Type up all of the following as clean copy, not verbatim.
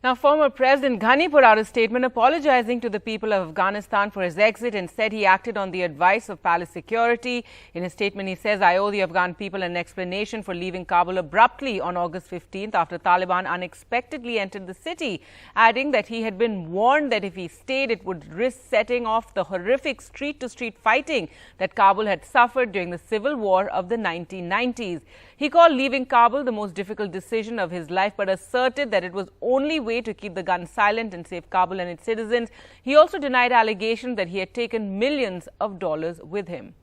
Now, former President Ghani put out a statement apologizing to the people of Afghanistan for his exit and said he acted on the advice of palace security. In his statement, he says, I owe the Afghan people an explanation for leaving Kabul abruptly on August 15th after Taliban unexpectedly entered the city, adding that he had been warned that if he stayed, it would risk setting off the horrific street-to-street fighting that Kabul had suffered during the civil war of the 1990s. He called leaving Kabul the most difficult decision of his life, but asserted that it was only way to keep the gun silent and save Kabul and its citizens. He also denied allegations that he had taken millions of dollars with him.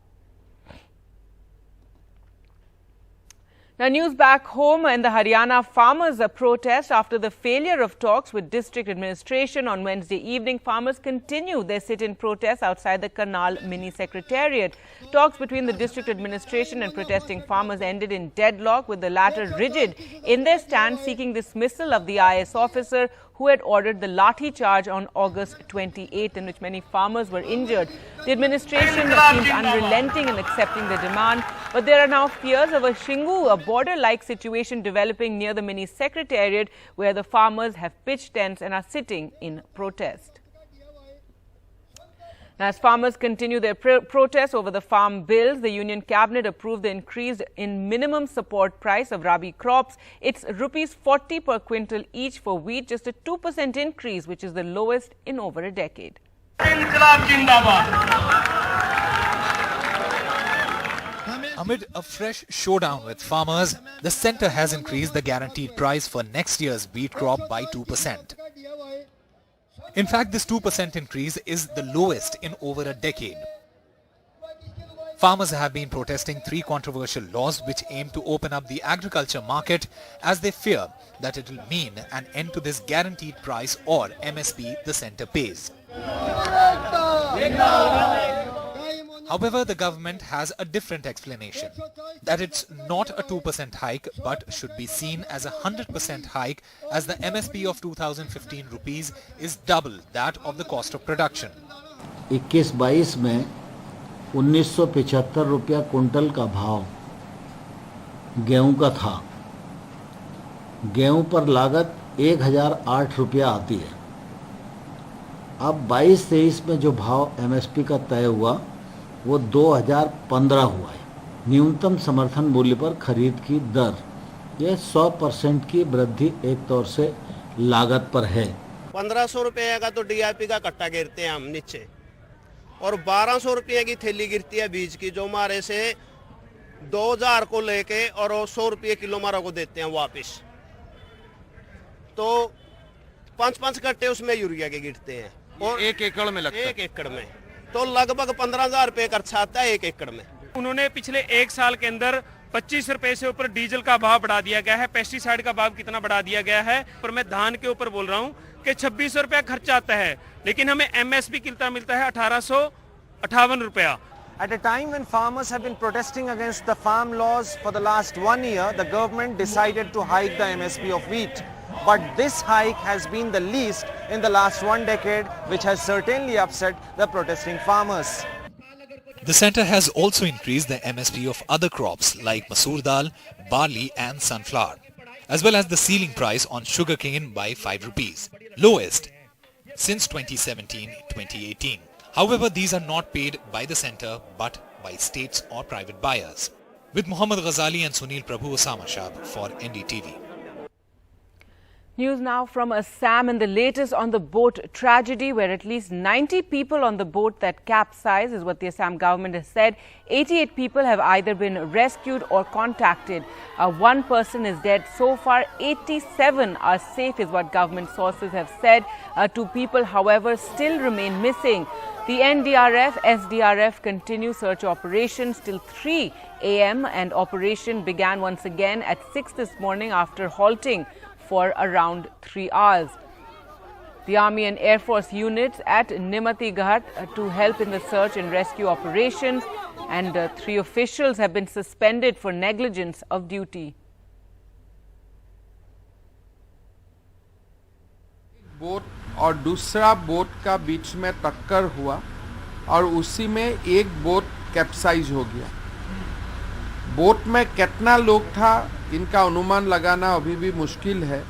Now, news back home in the Haryana farmers protest after the failure of talks with district administration on Wednesday evening. Farmers continue their sit-in protest outside the Karnal mini secretariat. Talks between the district administration and protesting farmers ended in deadlock, with the latter rigid in their stand, seeking dismissal of the IAS officer who had ordered the lathi charge on August 28th, in which many farmers were injured. The administration seems unrelenting in accepting the demand, but there are now fears of a Shingu, a border-like situation developing near the mini secretariat, where the farmers have pitched tents and are sitting in protest. As farmers continue their protests over the farm bills, the Union Cabinet approved the increase in minimum support price of Rabi crops. It's rupees 40 per quintal each for wheat, just a 2% increase, which is the lowest in over a decade. Amid a fresh showdown with farmers, the centre has increased the guaranteed price for next year's wheat crop by 2%. In fact, this 2% increase is the lowest in over a decade. Farmers have been protesting three controversial laws which aim to open up the agriculture market, as they fear that it will mean an end to this guaranteed price, or MSP, the centre pays. However, the government has a different explanation, that it's not a 2% hike but should be seen as a 100% hike, as the MSP of 2015 rupees is double that of the cost of production. 21-22 में 1975 रुपया quintal का भाव गेहूं का था। गेहूं पर लागत 1008 रुपया आती है। अब 22-23 में जो भाव MSP का तय हुआ वो 2015 हुआ है। न्यूनतम समर्थन मूल्य पर खरीद की दर, ये 100% की वृद्धि एक तौर से लागत पर है। 1500 रुपये का तो DAP का कट्टा गिरते हैं हम नीचे, और 1200 रुपये की थैली गिरती है बीज की, जो हमारे से 2000 को लेके और 100 रुपये किलो हमारे को देते हैं वापस। तो 5-5 कट्टे उसमें यूरिया के गिरते हैं, और 1 एकड़ में लगता है। 1 एकड़ में तो लगभग 15,000 रुपये खर्चा आता है 1 एकड़ में। उन्होंने पिछले 1 साल के अंदर 25 रुपए से ऊपर डीजल का भाव बढ़ा दिया गया है। पेस्टिसाइड का भाव कितना बढ़ा दिया गया है, पर मैं धान के ऊपर बोल रहा हूँ कि 2600 रुपया खर्चा आता है, लेकिन हमें MSP कितना मिलता है 1858 रुपया। At a time when farmers have been protesting against the farm laws for the last 1 year, the government decided to hike the MSP of wheat. But this hike has been the least in the last 1 decade, which has certainly upset the protesting farmers. The centre has also increased the MSP of other crops like masoor dal, barley and sunflower, as well as the ceiling price on sugarcane by 5 rupees, lowest since 2017-2018. However, these are not paid by the centre but by states or private buyers. With Muhammad Ghazali and Sunil Prabhu, Assam for NDTV. News now from Assam, and the latest on the boat tragedy, where at least 90 people on the boat that capsized, is what the Assam government has said. 88 people have either been rescued or contacted. 1 person is dead. So far, 87 are safe, is what government sources have said. 2 people, however, still remain missing. The NDRF, SDRF continue search operations till 3 a.m. and operation began once again at 6 this morning after halting for around 3 hours. The Army and Air Force units at Nimati Ghat to help in the search and rescue operations, and 3 officials have been suspended for negligence of duty. Boat और दूसरा boat का बीच में टक्कर हुआ और उसी में एक बोट कैप्साइज हो गया। बोट में कितना लोग था इनका अनुमान लगाना अभी भी मुश्किल है।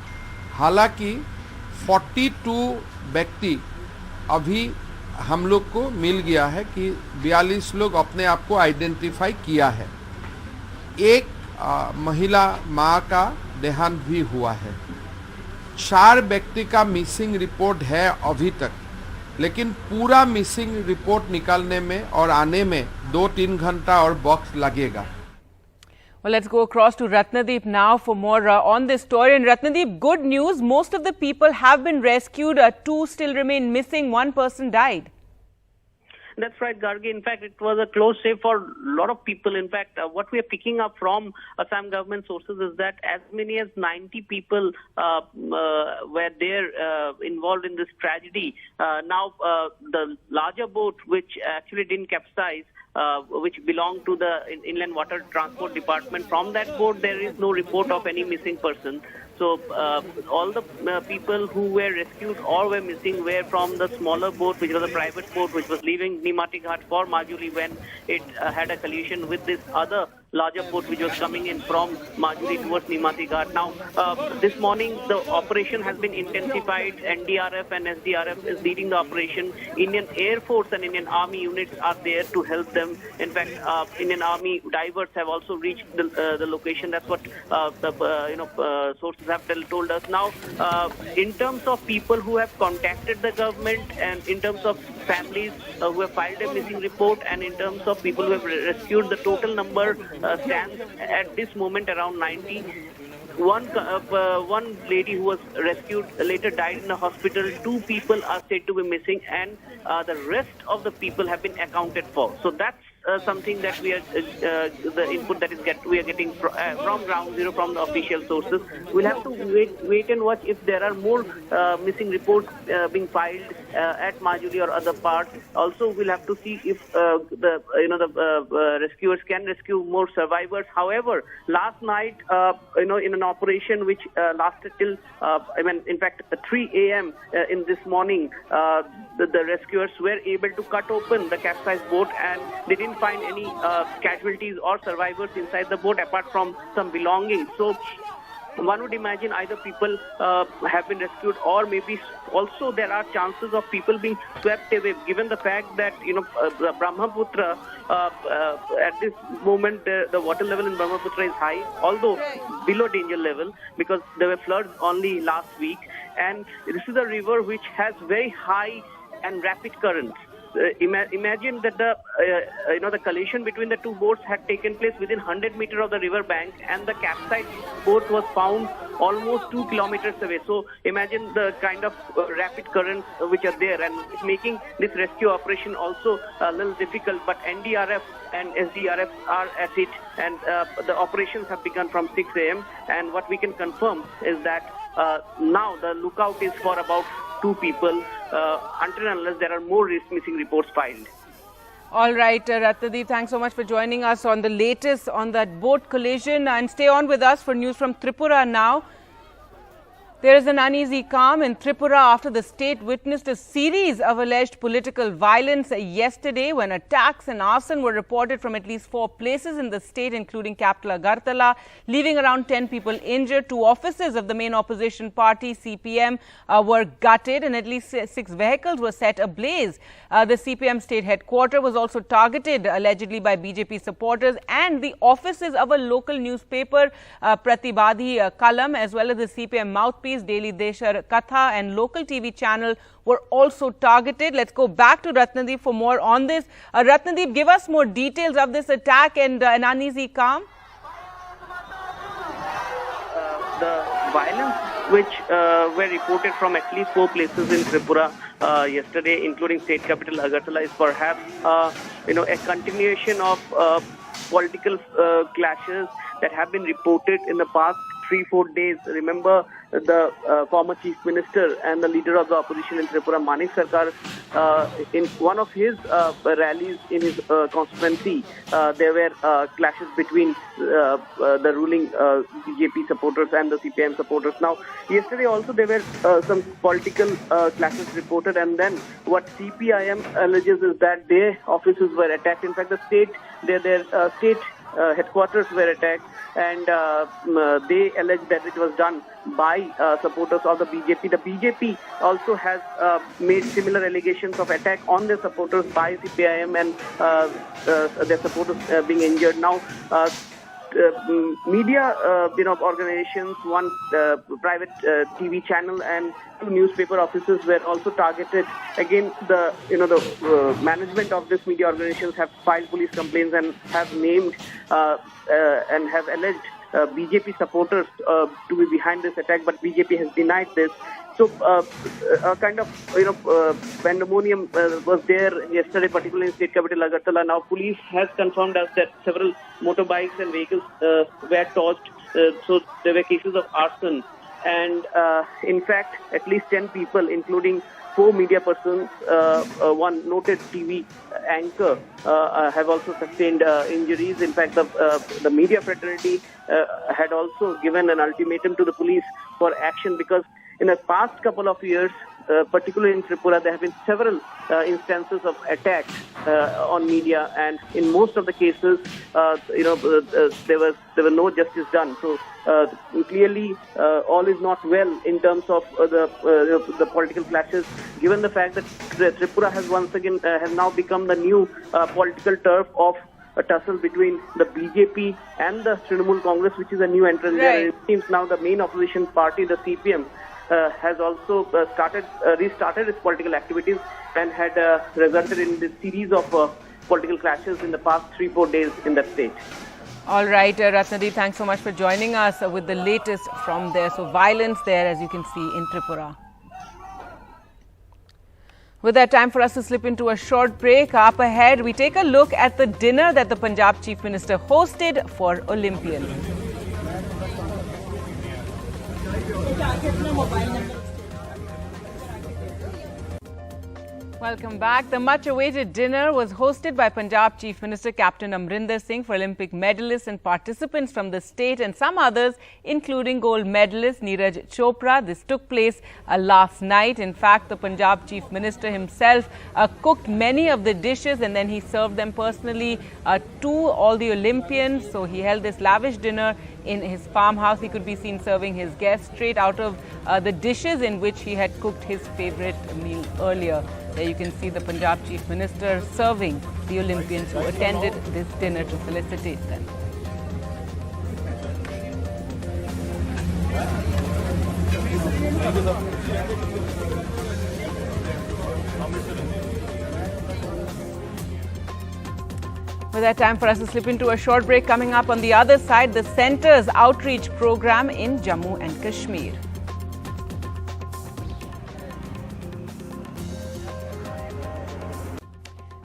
हालांकि 42 व्यक्ति अभी हम लोग को मिल गया है कि 42 लोग अपने आप को आइडेंटिफाई किया है। एक महिला माँ का देहांत भी हुआ है। 4 व्यक्ति का मिसिंग रिपोर्ट है अभी तक, लेकिन पूरा मिसिंग रिपोर्ट निकालने में और आने में 2-3 घंटा और वक्त लगेगा। Well, let's go across to Ratnadeep now for more on this story. And Ratnadeep, good news, most of the people have been rescued. 2 still remain missing. 1 person died. That's right, Gargi. In fact, it was a close shave for a lot of people. In fact, what we are picking up from Assam government sources is that as many as 90 people were there involved in this tragedy. Now, the larger boat, which actually didn't capsize, which belonged to the Inland Water Transport Department. From that boat, there is no report of any missing person. So all the people who were rescued or were missing were from the smaller boat, which was a private boat, which was leaving Nimati Ghat for Majuli when it had a collision with this other larger boat which was coming in from Majuli towards Nimati Ghat. Now, this morning the operation has been intensified. NDRF and SDRF is leading the operation. Indian Air Force and Indian Army units are there to help them. In fact, Indian Army divers have also reached the location. That's what sources have told us. Now, in terms of people who have contacted the government and in terms of families who have filed a missing report and in terms of people who have rescued, the total number stands at this moment around 90. One lady who was rescued later died in the hospital. 2 people are said to be missing, and the rest of the people have been accounted for. So that's something that we are the input that we are getting from ground zero, from the official sources. We'll have to wait and watch if there are more missing reports being filed at Majuli or other parts. Also, we'll have to see if the rescuers can rescue more survivors. However, last night, in an operation which lasted till in fact 3 a.m. In this morning, the rescuers were able to cut open the capsized boat, and they didn't find any casualties or survivors inside the boat apart from some belongings. So one would imagine either people have been rescued, or maybe also there are chances of people being swept away, given the fact that the Brahmaputra at this moment the water level in Brahmaputra is high, although below danger level, because there were floods only last week, and this is a river which has very high and rapid currents. Imagine that the collision between the 2 boats had taken place within 100 meters of the river bank, and the capsized boat was found almost 2 kilometers away. So imagine the kind of rapid currents which are there, and it's making this rescue operation also a little difficult. But NDRF and SDRF are at it, and the operations have begun from 6 a.m. And what we can confirm is that now the lookout is for about 2 people until and unless there are more missing reports filed. All right, Ratnadeep, thanks so much for joining us on the latest on that boat collision. And stay on with us for news from Tripura now. There is an uneasy calm in Tripura after the state witnessed a series of alleged political violence yesterday when attacks and arson were reported from at least 4 places in the state, including capital Agartala, leaving around 10 people injured. 2 offices of the main opposition party, CPM, were gutted, and at least 6 vehicles were set ablaze. The CPM state headquarters was also targeted, allegedly by BJP supporters, and the offices of a local newspaper, Pratibadhi Kalam, as well as the CPM mouthpiece, Daily Deshar Katha, and local TV channel were also targeted. Let's go back to Ratnadeep for more on this. Ratnadeep, give us more details of this attack and an uneasy calm. The violence which were reported from at least 4 places in Tripura yesterday, including state capital Agartala, is perhaps a continuation of political clashes that have been reported in the past 3-4 days. Remember, the former chief minister and the leader of the opposition in Tripura, Manik Sarkar, in one of his rallies in his constituency, there were clashes between the ruling BJP supporters and the CPM supporters. Now, yesterday also there were some political clashes reported, and then what CPIM alleges is that their offices were attacked. In fact, the state headquarters were attacked, and they allege that it was done by supporters of the BJP. The BJP also has made similar allegations of attack on their supporters by CPIM and their supporters being injured. Now, media, organizations, one private TV channel and 2 newspaper offices were also targeted against the management of this media organizations have filed police complaints and have named and have alleged BJP supporters to be behind this attack, but BJP has denied this. So, a kind of, pandemonium was there yesterday, particularly in state capital Agartala. Now, police has confirmed us that several motorbikes and vehicles were torched. So, there were cases of arson. And, in fact, at least 10 people, including 4 media persons, one noted TV anchor, have also sustained injuries. In fact, the media fraternity had also given an ultimatum to the police for action, because in the past couple of years, particularly in Tripura, there have been several instances of attacks on media, and in most of the cases, there were no justice done. So clearly, all is not well in terms of the political clashes. Given the fact that Tripura has once again has now become the new political turf of a tussle between the BJP and the Trinamool Congress, which is a new entrant there. It seems now the main opposition party, the CPM, has also restarted its political activities and had resulted in this series of political clashes in the past 3-4 days in that state. All right, Ratnadi, thanks so much for joining us with the latest from there. So violence there, as you can see, in Tripura. With that, time for us to slip into a short break. Up ahead, we take a look at the dinner that the Punjab Chief Minister hosted for Olympians. Welcome back. The much-awaited dinner was hosted by Punjab Chief Minister Captain Amrinder Singh for Olympic medalists and participants from the state and some others, including gold medalist Neeraj Chopra. This took place last night. In fact, the Punjab Chief Minister himself cooked many of the dishes and then he served them personally to all the Olympians. So he held this lavish dinner in his farmhouse. He could be seen serving his guests straight out of the dishes in which he had cooked his favorite meal earlier. There you can see the Punjab Chief Minister serving the Olympians who attended this dinner to felicitate them. With that, time for us to slip into a short break. Coming up on the other side, the Centre's outreach program in Jammu and Kashmir.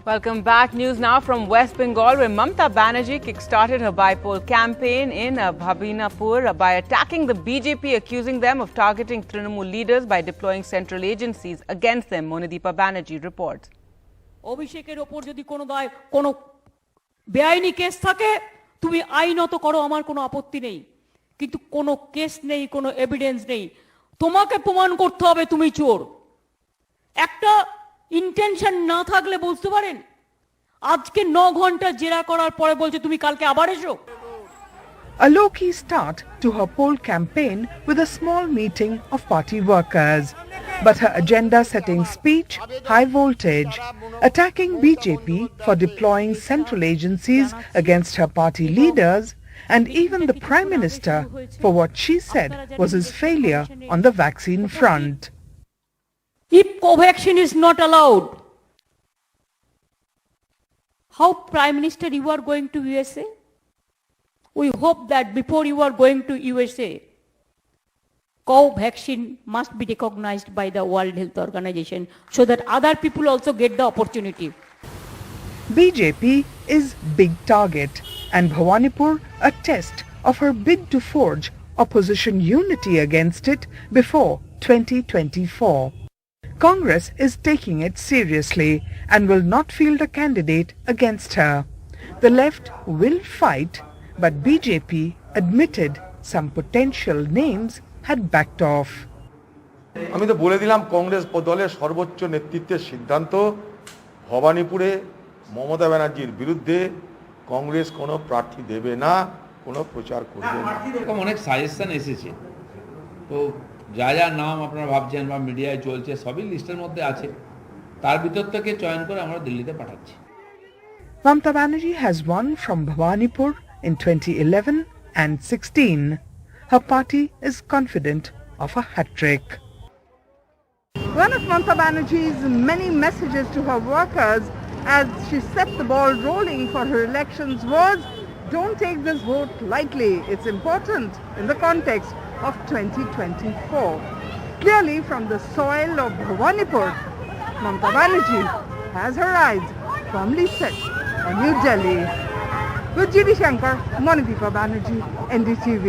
Welcome back. News now from West Bengal, where Mamata Banerjee kick-started her by-poll campaign in Brahmaputra by attacking the BJP, accusing them of targeting Trinamool leaders by deploying central agencies against them. Monideepa Banerjee reports. অভিষেকের ওপর যদি কোনো বেআইনি case থাকে তুমি আইনত করো, আমার কোনো আপত্তি নেই, কিন্তু কোনো কেস নেই, কোনো এভিডেন্স নেই, তোমাকে প্রমাণ করতে হবে তুমি চোর। একটা ইন্টেনশন না থাকলে বুঝতে পারেন, আজকে 9 ঘন্টা জেরা করার পরে বলছে তুমি কালকে আবার এসো। A low-key start to her poll campaign with a small meeting of party workers. But her agenda-setting speech, high voltage, attacking BJP for deploying central agencies against her party leaders and even the Prime Minister for what she said was his failure on the vaccine front. If co-vaccine is not allowed, how Prime Minister you are going to USA? We hope that before you are going to USA, co-vaccine must be recognized by the World Health Organization so that other people also get the opportunity. BJP is big target and Bhawanipur a test of her bid to forge opposition unity against it before 2024. Congress is taking it seriously and will not field a candidate against her. The left will fight, but BJP admitted some potential names had backed off. আমি তো বলে দিলাম কংগ্রেস দলের সর্বোচ্চ নেতৃত্বের সিদ্ধান্ত ভবানীপুরে মমতা ব্যানার্জির বিরুদ্ধে কংগ্রেস কোনো প্রার্থী দেবে না, কোনো প্রচার করবে না। এরকম অনেক সাজেশন এসেছে, তো যা যা নাম আপনারা ভাবছেন বা মিডিয়ায় চলছে সবই লিস্টের মধ্যে আছে, তার ভিতর থেকে চয়ন করে আমরা দিল্লিতে পাঠাচ্ছি। Mamata Banerjee has won from Bhawanipur in 2011 and 16. Her party is confident of a hat-trick. One of Mamata Banerjee's many messages to her workers as she set the ball rolling for her elections was, don't take this vote lightly. It's important in the context of 2024. Clearly from the soil of Bhawanipur, Mamata Banerjee has her eyes firmly set on New Delhi. With G.D. Shankar, Monideepa Banerjee, NDTV.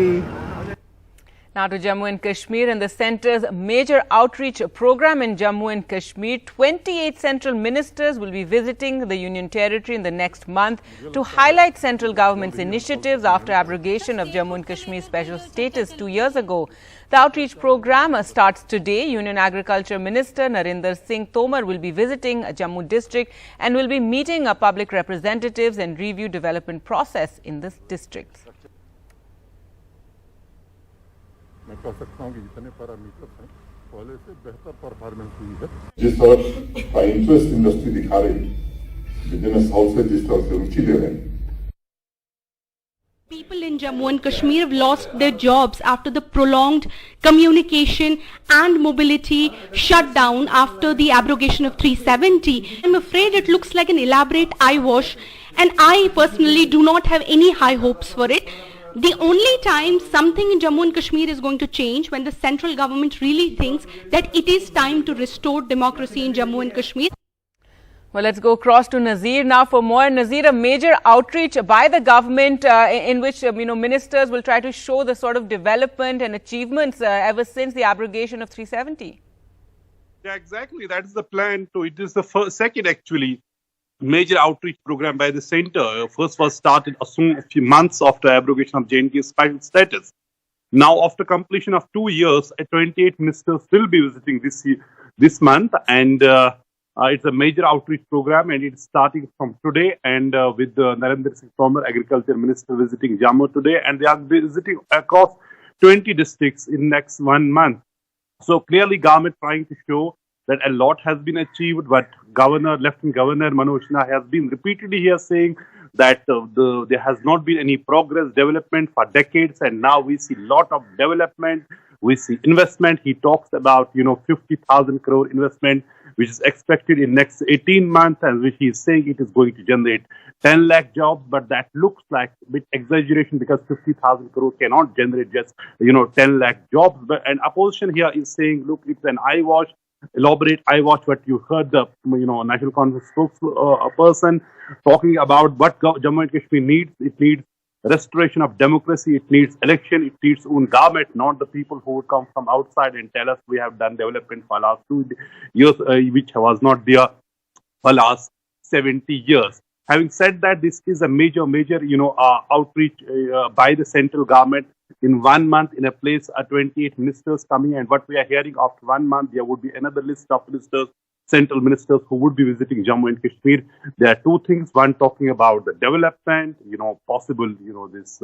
Now to Jammu and Kashmir and the centre's major outreach program in Jammu and Kashmir. 28 central ministers will be visiting the Union Territory in the next month to highlight central government's initiatives after abrogation of Jammu and Kashmir special status 2 years ago. The outreach program starts today. Union Agriculture Minister Narendra Tomar will be visiting Jammu district and will be meeting public representatives and review development process in this district. मैं कह सकता हूँ कि जितने parameters हैं पहले से बेहतर परफॉर्मेंस हुई है। जिस तरह इंटरेस्ट इंडस्ट्री दिखा रही, बिजनेस हाउस से जिस तरह से रुचि ले रहे हैं। People in Jammu and Kashmir have lost their jobs after the prolonged communication and mobility shutdown after the abrogation of 370. I'm afraid it looks like an elaborate eyewash, and I personally do not have any high hopes for it. The only time something in Jammu and Kashmir is going to change when the central government really thinks that it is time to restore democracy in Jammu and Kashmir. Well, let's go across to Nazir now for more. Nazir, a major outreach by the government in which, ministers will try to show the sort of development and achievements ever since the abrogation of 370. Yeah, exactly. That is the plan too. It is the second actually major outreach program by the centre. First was started Assam a few months after abrogation of JNK special status. Now, after completion of 2 years, 28 ministers will be visiting this month, and it's a major outreach program, and it's starting from today. And with Narendra Tomar, Agriculture Minister, visiting Jammu today, and they are visiting across 20 districts in next 1 month. So clearly, government trying to show that a lot has been achieved, but Lieutenant Governor Manoj Sinha has been repeatedly here saying that there has not been any progress, development for decades, and now we see lot of development, we see investment. He talks about 50,000 crore investment, which is expected in next 18 months, and which he is saying it is going to generate 10 lakh jobs, but that looks like a bit exaggeration because 50,000 crore cannot generate just 10 lakh jobs. But an opposition here is saying, look, it's an eyewash. Elaborate eyewash. What you heard the National Congress spokesperson talking about what Jammu and Kashmir needs. It needs restoration of democracy. It needs election. It needs own government, not the people who would come from outside and tell us we have done development for last 2 years, which was not there for last 70 years. Having said that, this is a major outreach by the central government. In 1 month, in a place, 28 ministers coming, and what we are hearing after 1 month, there would be another list of ministers, central ministers who would be visiting Jammu and Kashmir. There are 2 things. One talking about the development, possible, this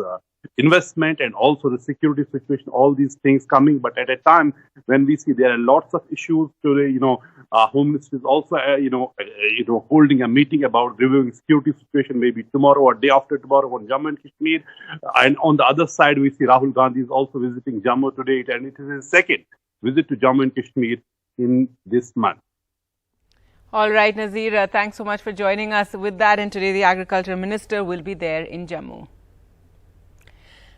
investment, and also the security situation, all these things coming. But at a time when we see there are lots of issues today, Home Ministry is also, holding a meeting about reviewing security situation maybe tomorrow or day after tomorrow on Jammu and Kashmir. And on the other side, we see Rahul Gandhi is also visiting Jammu today, and it is his second visit to Jammu and Kashmir in this month. All right, Nazir, thanks so much for joining us with that. And today, the Agriculture Minister will be there in Jammu.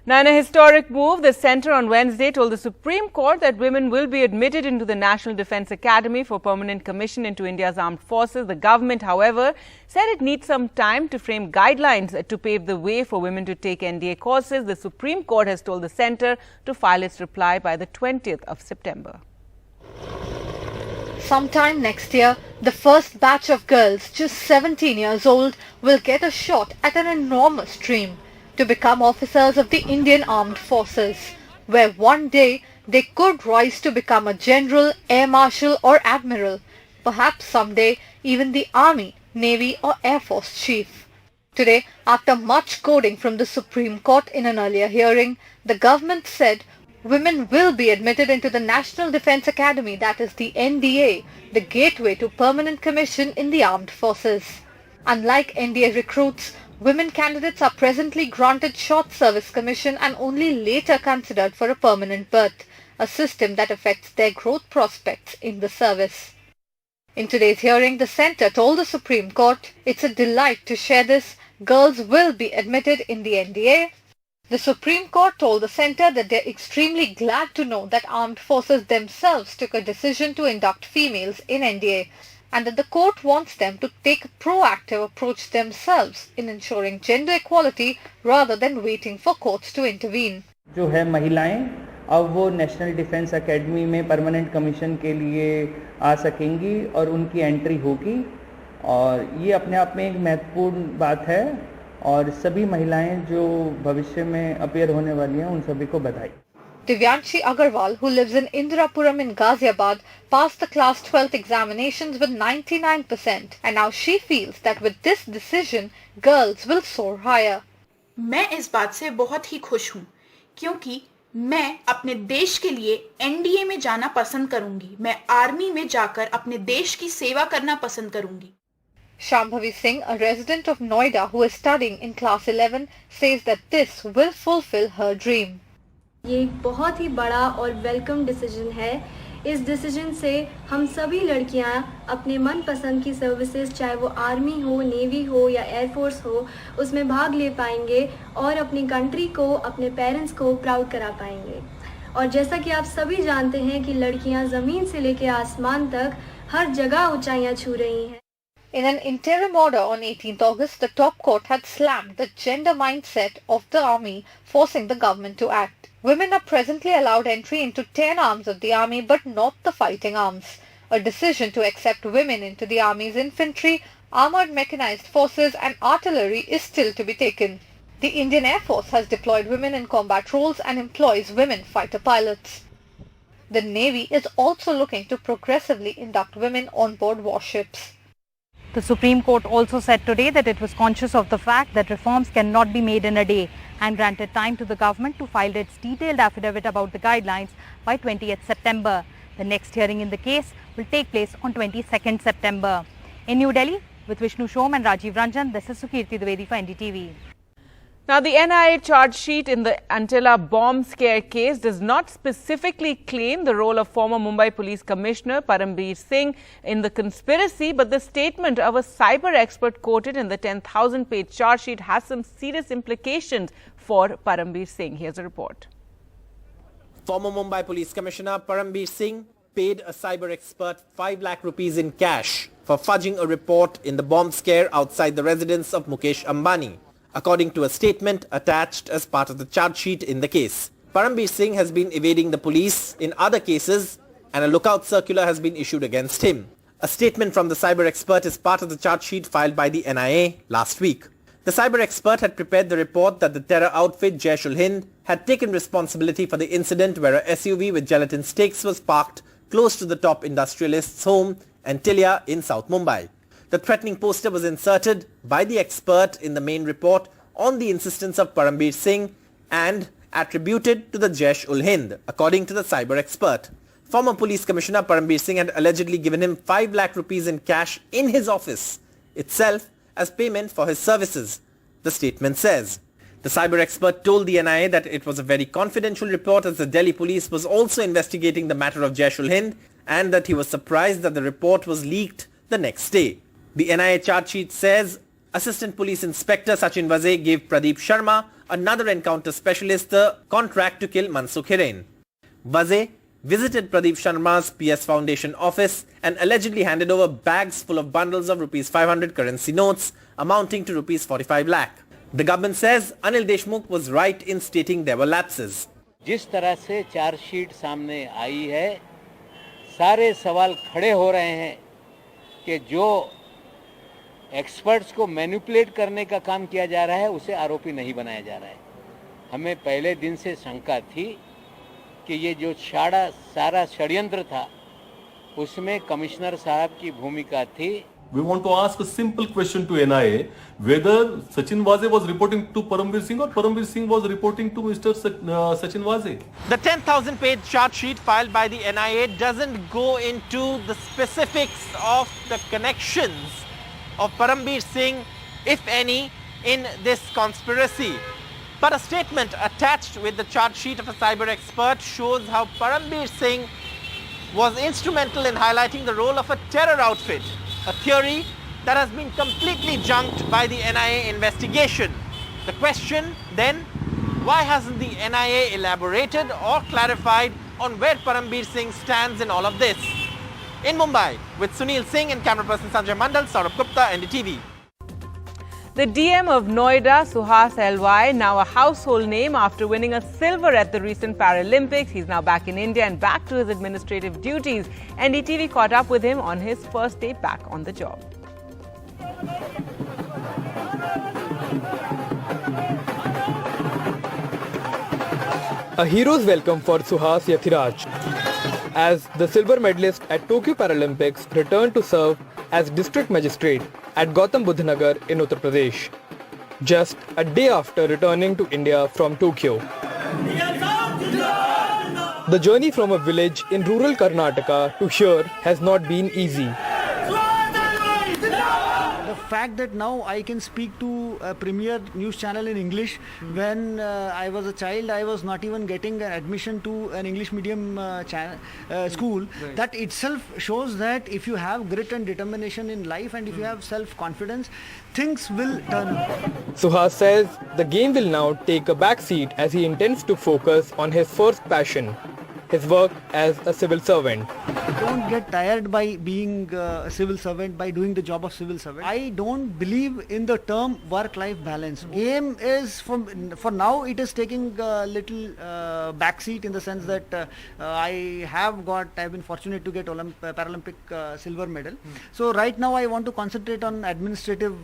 Now, in a historic move, the centre on Wednesday told the Supreme Court that women will be admitted into the National Defence Academy for permanent commission into India's armed forces. The government, however, said it needs some time to frame guidelines to pave the way for women to take NDA courses. The Supreme Court has told the centre to file its reply by the 20th of September. Sometime next year, the first batch of girls just 17 years old will get a shot at an enormous dream to become officers of the Indian Armed Forces, where one day they could rise to become a general, air marshal or admiral, perhaps someday even the Army, Navy or Air Force chief. Today, after much goading from the Supreme Court in an earlier hearing, the government said women will be admitted into the National Defence Academy, that is the NDA, the gateway to permanent commission in the armed forces. Unlike NDA recruits, women candidates are presently granted short service commission and only later considered for a permanent berth, a system that affects their growth prospects in the service. In today's hearing, the centre told the Supreme Court it's a delight to share this. Girls will be admitted in the NDA. The Supreme Court told the centre that they're extremely glad to know that armed forces themselves took a decision to induct females in NDA, and that the court wants them to take a proactive approach themselves in ensuring gender equality rather than waiting for courts to intervene. जो है महिलाएं अब वो national defence academy में permanent commission के लिए आ सकेंगी और उनकी एंट्री होगी और ये अपने आप में एक महत्वपूर्ण बात है और सभी महिलाएं जो भविष्य में अपीयर होने वाली हैं उन सभी को बधाई। Divyanshi Agarwal, who lives in Indirapuram in Ghaziabad, passed the class 12th examinations with 99% and now she feels that with this decision, girls will soar higher. मैं इस बात से बहुत ही खुश हूँ क्योंकि मैं अपने देश के लिए एनडीए में जाना पसंद करूंगी। मैं आर्मी में जाकर अपने देश की सेवा करना पसंद करूंगी। Shambhavi Singh, a resident of Noida who is studying in class 11, says that this will fulfill her dream. ये एक बहुत ही बड़ा और वेलकम डिसीजन है। इस डिसीजन से हम सभी लड़कियां अपने मनपसंद की सर्विसेज, चाहे वो आर्मी हो, नेवी हो या एयरफोर्स हो, उसमें भाग ले पाएंगे और अपनी कंट्री को, अपने पेरेंट्स को प्राउड करा पाएंगे। और जैसा कि आप सभी जानते हैं कि लड़कियां ज़मीन से लेकर आसमान तक हर जगह ऊंचाइयां छू रही हैं। In an interim order on 18th August, the top court had slammed the gender mindset of the army, forcing the government to act. Women are presently allowed entry into 10 arms of the army but not the fighting arms. A decision to accept women into the army's infantry, armoured mechanized forces and artillery is still to be taken. The Indian Air Force has deployed women in combat roles and employs women fighter pilots. The Navy is also looking to progressively induct women on board warships. The Supreme Court also said today that it was conscious of the fact that reforms cannot be made in a day and granted time to the government to file its detailed affidavit about the guidelines by 20th September. The next hearing in the case will take place on 22nd September. In New Delhi, with Vishnu Shom and Rajiv Ranjan, this is Sukirti Dwivedi for NDTV. Now, the NIA charge sheet in the Antilla bomb scare case does not specifically claim the role of former Mumbai Police Commissioner Parambir Singh in the conspiracy, but the statement of a cyber expert quoted in the 10,000-page charge sheet has some serious implications for Parambir Singh. Here's a report. Former Mumbai Police Commissioner Parambir Singh paid a cyber expert 5 lakh rupees in cash for fudging a report in the bomb scare outside the residence of Mukesh Ambani, according to a statement attached as part of the charge sheet in the case. Parambir Singh has been evading the police in other cases and a lookout circular has been issued against him. A statement from the cyber expert is part of the charge sheet filed by the NIA last week. The cyber expert had prepared the report that the terror outfit Jaish-ul-Hind had taken responsibility for the incident where a SUV with gelatin stakes was parked close to the top industrialist's home, Antilia, in South Mumbai. The threatening poster was inserted by the expert in the main report on the insistence of Parambir Singh and attributed to the Jaish-ul-Hind, according to the cyber expert. Former Police Commissioner Parambir Singh had allegedly given him 5 lakh rupees in cash in his office itself as payment for his services, the statement says. The cyber expert told the NIA that it was a very confidential report as the Delhi police was also investigating the matter of Jaish-ul-Hind and that he was surprised that the report was leaked the next day. The NIA charge sheet says Assistant Police Inspector Sachin Vaze gave Pradeep Sharma, another encounter specialist, the contract to kill Mansukh Hiren. Vaze visited Pradeep Sharma's PS Foundation office and allegedly handed over bags full of bundles of Rs 500 currency notes amounting to Rs 45 lakh. The government says Anil Deshmukh was right in stating there were lapses. जिस तरह से charge sheet सामने आई है, सारे सवाल खड़े हो रहे हैं कि जो एक्सपर्ट्स को मैनिपुलेट करने का काम किया जा रहा है उसे आरोपी नहीं बनाया जा रहा है। हमें पहले दिन से शंका थी कि ये जो सारा षड्यंत्र था उसमें कमिश्नर साहब की भूमिका थी। We want to ask a simple question to NIA whether Sachin Waze was reporting to Paramveer Singh or Paramveer Singh was reporting to Mr. Sachin Waze. The 10,000 page charge sheet filed by the NIA doesn't go into the specifics of the connections of Paramveer Singh, if any, in this conspiracy. But a statement attached with the charge sheet of a cyber expert shows how Paramveer Singh was instrumental in highlighting the role of a terror outfit, a theory that has been completely junked by the NIA investigation. The question then, why hasn't the NIA elaborated or clarified on where Paramveer Singh stands in all of this? In Mumbai, with Sunil Singh and camera person Sanjay Mandal, Saurabh Gupta, NDTV. The DM of Noida, Suhas LY, now a household name after winning a silver at the recent Paralympics. He's now back in India and back to his administrative duties. NDTV caught up with him on his first day back on the job. A hero's welcome for Suhas Yathiraj, as the silver medalist at Tokyo Paralympics returned to serve as district magistrate at Gautam Buddha Nagar in Uttar Pradesh, just a day after returning to India from Tokyo. The journey from a village in rural Karnataka to here has not been easy. The fact that now I can speak to a premier news channel in English, when I was a child I was not even getting an admission to an English medium school, right. That itself shows that if you have grit and determination in life and if you have self-confidence, things will turn up. Suhas says the game will now take a back seat as he intends to focus on his first passion, his work as a civil servant. Don't get tired by being a civil servant, by doing the job of civil servant. I don't believe in the term work-life balance. Game is, for now, it is taking a little backseat in the sense that I've been fortunate to get Paralympic silver medal. So right now I want to concentrate on administrative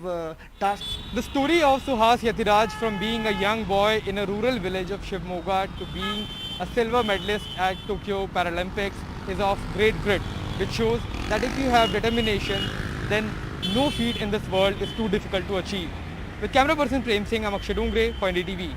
tasks. The story of Suhas Yathiraj from being a young boy in a rural village of Shivmoga to being a silver medalist at Tokyo Paralympics is of great grit, which shows that if you have determination, then no feat in this world is too difficult to achieve. With camera person Prem Singh, I'm Akshay Dungre for NDTV.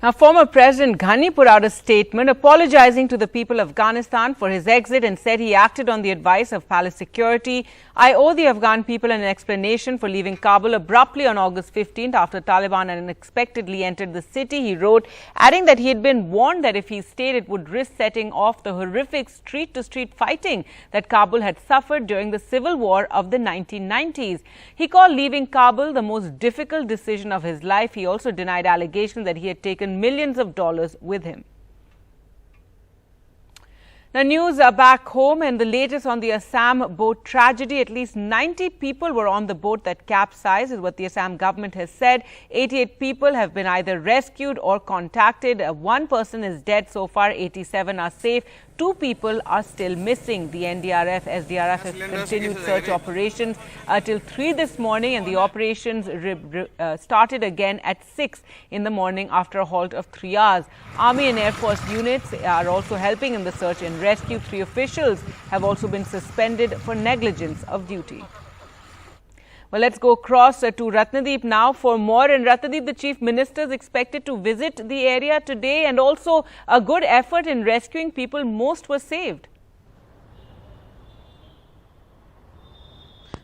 Now, former President Ghani put out a statement apologizing to the people of Afghanistan for his exit and said he acted on the advice of palace security. I owe the Afghan people an explanation for leaving Kabul abruptly on August 15th after Taliban unexpectedly entered the city, he wrote, adding that he had been warned that if he stayed, it would risk setting off the horrific street-to-street fighting that Kabul had suffered during the civil war of the 1990s. He called leaving Kabul the most difficult decision of his life. He also denied allegations that he had taken millions of dollars with him. Now, news back home and the latest on the Assam boat tragedy. At least 90 people were on the boat that capsized, is what the Assam government has said. 88 people have been either rescued or contacted. One person is dead so far. 87 are safe. 2 people are still missing. The NDRF, SDRF have continued search operations till 3 this morning, and the operations started again at 6 in the morning after a halt of 3 hours. Army and Air Force units are also helping in the search and rescue. 3 officials have also been suspended for negligence of duty. Well, let's go across to Ratnadeep now for more. And Ratnadeep, the Chief Minister is expected to visit the area today, and also a good effort in rescuing people. Most were saved.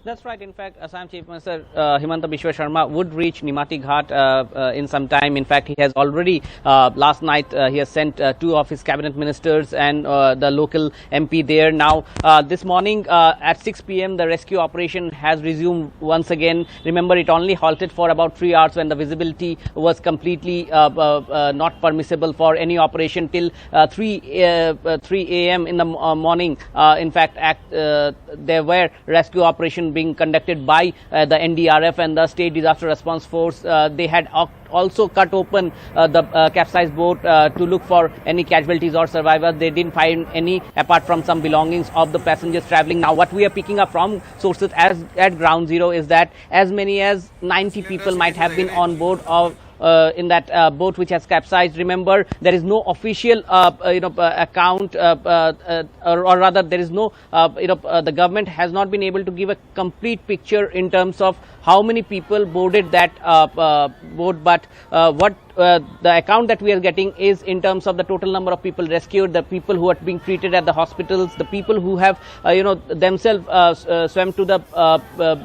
That's right. In fact, Assam Chief Minister Himanta Biswa Sarma would reach Nimati Ghat in some time. In fact, he has already, last night, he has sent 2 of his cabinet ministers and the local MP there. Now, this morning at 6 p.m., the rescue operation has resumed once again. Remember, it only halted for about 3 hours when the visibility was completely not permissible for any operation till 3 a.m. in the morning. In fact, there were rescue operations being conducted by the NDRF and the State Disaster Response Force. They had also cut open the capsized boat to look for any casualties or survivors. They didn't find any apart from some belongings of the passengers traveling. Now, what we are picking up from sources at ground zero is that as many as 90 people might have been on board of in that boat which has capsized. Remember, there is no official account, or rather there is no the government has not been able to give a complete picture in terms of how many people boarded that boat, but what the account that we are getting is in terms of the total number of people rescued, the people who are being treated at the hospitals, the people who have themselves swam to the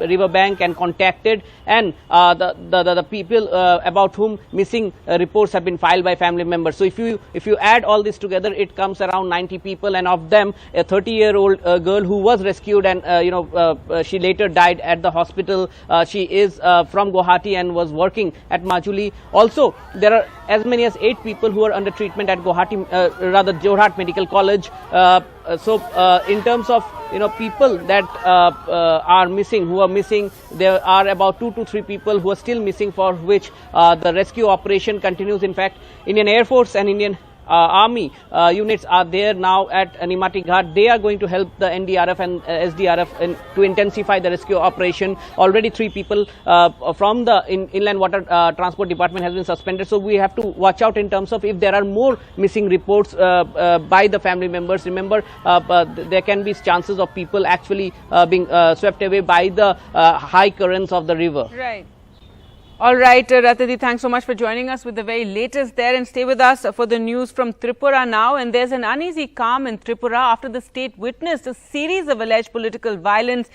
river bank and contacted, and the people about whom missing reports have been filed by family members. So if you add all this together, it comes around 90 people, and of them a 30-year-old girl who was rescued and she later died at the hospital. She is from Guwahati and was working at Majuli. Also, there are as many as 8 people who are under treatment at Jorhat Medical College. So in terms of people that are missing, there are about 2 to 3 people who are still missing, for which the rescue operation continues. In fact, Indian Air Force and Indian Army units are there now at Nimati Ghat. They are going to help the NDRF and SDRF to intensify the rescue operation. Already 3 people from the Inland Water Transport Department has been suspended. So we have to watch out in terms of if there are more missing reports by the family members. Remember, there can be chances of people actually being swept away by the high currents of the river. Right. All right, Ratnadi, thanks so much for joining us with the very latest there, and stay with us for the news from Tripura now. And there's an uneasy calm in Tripura after the state witnessed a series of alleged political violence,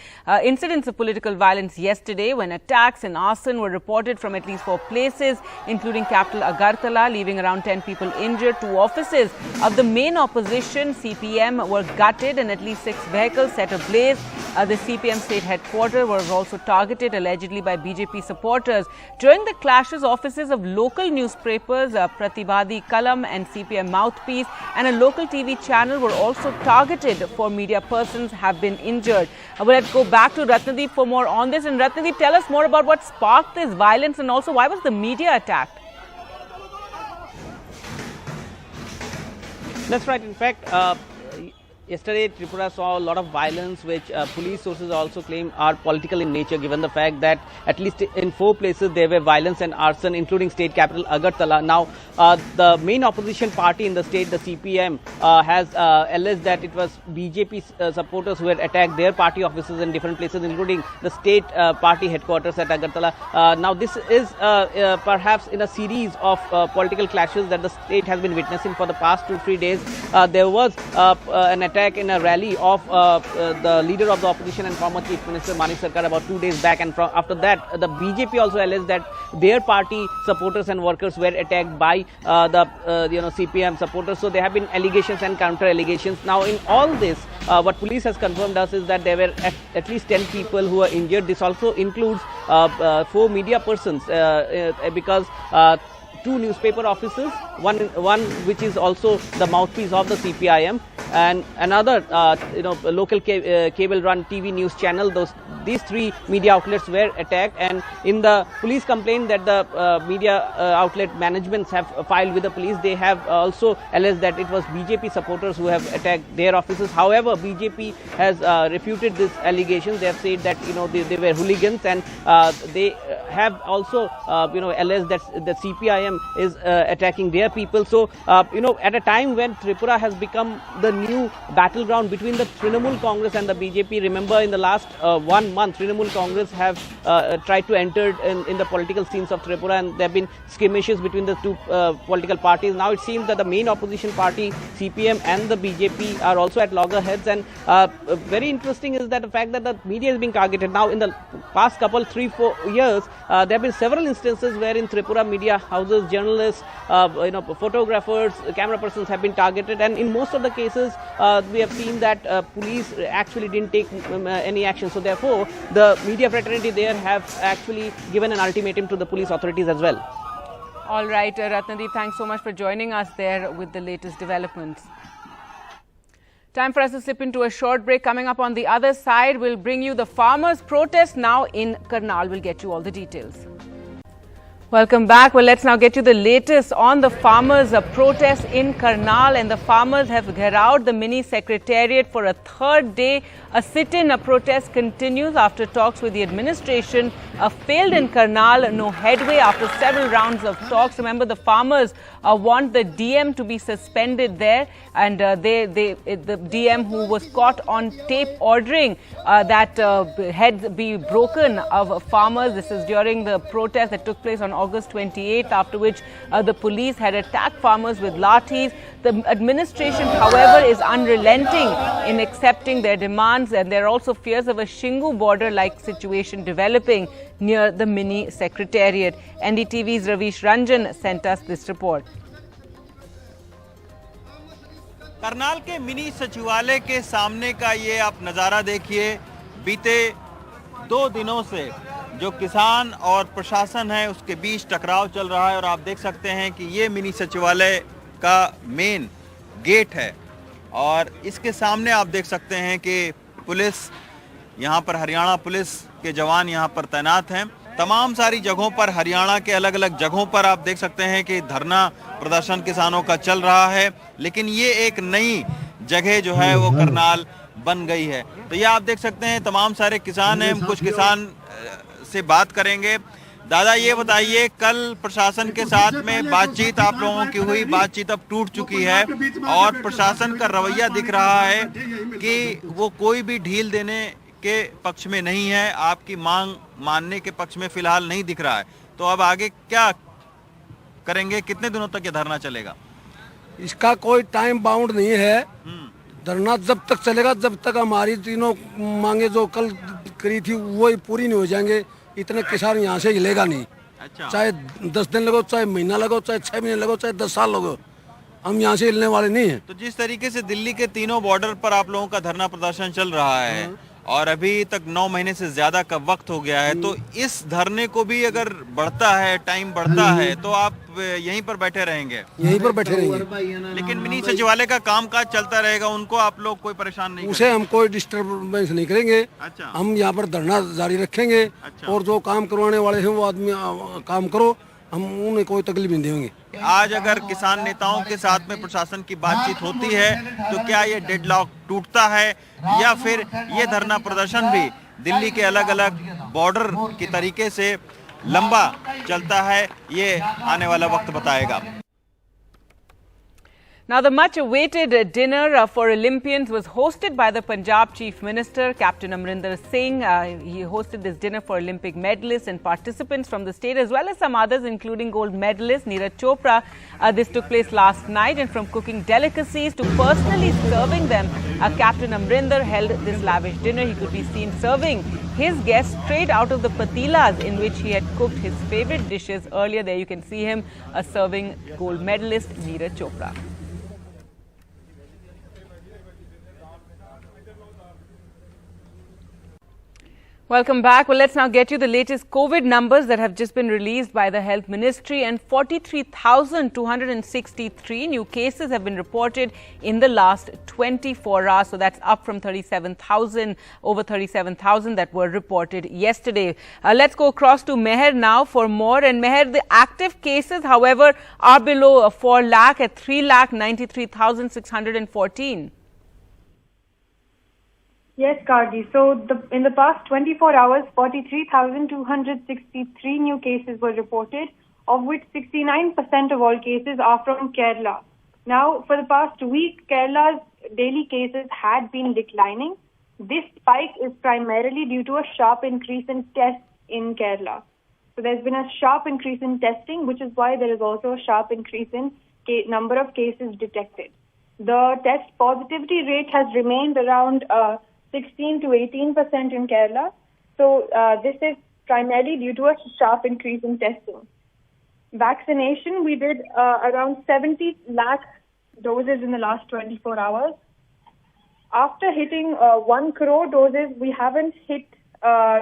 incidents of political violence yesterday, when attacks and arson were reported from at least 4 places, including capital Agartala, leaving around 10 people injured. 2 offices of the main opposition, CPM, were gutted and at least 6 vehicles set ablaze. The CPM state headquarters was also targeted, allegedly by BJP supporters. During the clashes, offices of local newspapers, Pratibadi Kalam and CPM Mouthpiece, and a local TV channel were also targeted. 4 media persons have been injured. Let's go back to Ratnadi for more on this. And Ratnadi, tell us more about what sparked this violence, and also why was the media attacked? That's right. In fact, yesterday, Tripura saw a lot of violence, which police sources also claim are political in nature, given the fact that at least in 4 places there were violence and arson, including state capital Agartala. Now, the main opposition party in the state, the CPM, has alleged that it was BJP supporters who had attacked their party offices in different places, including the state party headquarters at Agartala. Now, this is perhaps in a series of political clashes that the state has been witnessing for the past 2-3 days. There was an attack in a rally of the leader of the opposition and former Chief Minister Manik Sarkar about 2 days back, and after that the BJP also alleged that their party supporters and workers were attacked by the CPM supporters. So there have been allegations and counter allegations. Now, in all this, what police has confirmed us is that there were at least 10 people who were injured. This also includes 4 media persons, because 2 newspaper offices, one which is also the mouthpiece of the CPIM, and another local cable run TV news channel. These 3 media outlets were attacked, and in the police complaint that the media outlet managements have filed with the police, they have also alleged that it was BJP supporters who have attacked their offices. However, BJP has refuted these allegations. They have said that they were hooligans, and they have also alleged that the CPIM is attacking their people. So at a time when Tripura has become the new battleground between the Trinamool Congress and the BJP. Remember, in the last 1 month, Trinamool Congress have tried to enter in the political scenes of Tripura, and there have been skirmishes between the 2 political parties. Now it seems that the main opposition party, CPM, and the BJP are also at loggerheads. And very interesting is that the fact that the media is being targeted. Now, in the past 3-4 years, there have been several instances where in Tripura media houses, journalists, photographers, camera persons have been targeted, and in most of the cases we have seen that police actually didn't take any action. So therefore, the media fraternity there have actually given an ultimatum to the police authorities as well. All right, Ratnadi, thanks so much for joining us there with the latest developments. Time for us to slip into a short break. Coming up on the other side, we'll bring you the farmers' protest now in Karnal. We'll get you all the details. Welcome back. Well, let's now get you the latest on the farmers' protest in Karnal, and the farmers have gherraud the mini secretariat for a third day. A sit-in protest continues after talks with the administration failed in Karnal. No headway after several rounds of talks. Remember, the farmers want the DM to be suspended there, and the DM who was caught on tape ordering that heads be broken of farmers. This is during the protest that took place on August 28th, after which the police had attacked farmers with lathis. The administration, however, is unrelenting in accepting their demands, and there are also fears of a Shingu border-like situation developing near the mini secretariat. NDTV's Ravish Ranjan sent us this report. Karnal के mini सचिवालय के सामने का ये आप नज़ारा देखिए। बीते 2 दिनों से जो किसान और प्रशासन है उसके बीच टकराव चल रहा है, और आप देख सकते हैं कि ये मिनी सचिवालय का मेन गेट है, और इसके सामने आप देख सकते हैं कि पुलिस, यहाँ पर हरियाणा पुलिस के जवान यहाँ पर तैनात हैं। तमाम सारी जगहों पर, हरियाणा के अलग अलग जगहों पर आप देख सकते हैं कि धरना प्रदर्शन किसानों का चल रहा है, लेकिन ये एक नई जगह जो है वो करनाल बन गई है। तो ये आप देख सकते हैं तमाम सारे किसान हैं। कुछ किसान से बात करेंगे। दादा, ये बताइए, कल प्रशासन के साथ में बातचीत आप लोगों की हुई, बातचीत अब टूट चुकी है और प्रशासन का रवैया दिख रहा है कि वो कोई भी ढील देने के पक्ष में नहीं है, आपकी मांग मानने के पक्ष में फिलहाल नहीं दिख रहा है। तो अब आगे क्या करेंगे? कितने दिनों तक ये धरना चलेगा? इसका कोई टाइम बाउंड नहीं है। धरना जब तक चलेगा जब तक हमारी तीनों मांगे जो कल करी थी वो पूरी नहीं हो जाएंगे, इतने किसान यहाँ से हिलेगा नहीं। अच्छा। चाहे 10 दिन लगो, चाहे महीना लगो, चाहे 6 महीने लगो, चाहे 10 साल लगो, हम यहाँ से हिलने वाले नहीं हैं। तो जिस तरीके से दिल्ली के तीनों बॉर्डर पर आप लोगों का धरना प्रदर्शन चल रहा है और अभी तक 9 महीने से ज्यादा का वक्त हो गया है, तो इस धरने को भी अगर बढ़ता है, टाइम बढ़ता है, तो आप यहीं पर बैठे रहेंगे? यहीं पर बैठे रहेंगे। लेकिन मिनी सचिवालय का कामकाज चलता रहेगा, उनको आप लोग कोई परेशान नहीं उसे हम कोई डिस्टर्बेंस नहीं करेंगे। अच्छा। हम यहाँ पर धरना जारी रखेंगे। अच्छा। और जो काम करवाने वाले हैं वो आदमी काम करो, हम उन्हें कोई तकलीफ नहीं देंगे। आज अगर किसान नेताओं के साथ में प्रशासन की बातचीत होती है तो क्या ये डेडलॉक टूटता है, या फिर ये धरना प्रदर्शन भी दिल्ली के अलग अलग बॉर्डर की तरीके से लंबा चलता है? ये आने वाला वक्त बताएगा। Now, the much-awaited dinner for Olympians was hosted by the Punjab Chief Minister, Captain Amrinder Singh. He hosted this dinner for Olympic medalists and participants from the state, as well as some others, including gold medalist Neeraj Chopra. This took place last night, and from cooking delicacies to personally serving them, Captain Amrinder held this lavish dinner. He could be seen serving his guests straight out of the patilas in which he had cooked his favorite dishes earlier. There you can see him serving gold medalist Neeraj Chopra. Welcome back. Well, let's now get you the latest COVID numbers that have just been released by the Health Ministry, and 43,263 new cases have been reported in the last 24 hours. So that's up from 37,000, over 37,000 that were reported yesterday. Let's go across to Meher now for more. And Meher, the active cases, however, are below 4 lakh at 3,93,614. Yes, Kargi. So in the past 24 hours, 43,263 new cases were reported, of which 69% of all cases are from Kerala. Now, for the past week, Kerala's daily cases had been declining. This spike is primarily due to a sharp increase in tests in Kerala. So there's been a sharp increase in testing, which is why there is also a sharp increase in number of cases detected. The test positivity rate has remained around 16 to 18% in Kerala. So this is primarily due to a sharp increase in testing. Vaccination, we did around 70 lakh doses in the last 24 hours. After hitting 1 crore doses, we haven't hit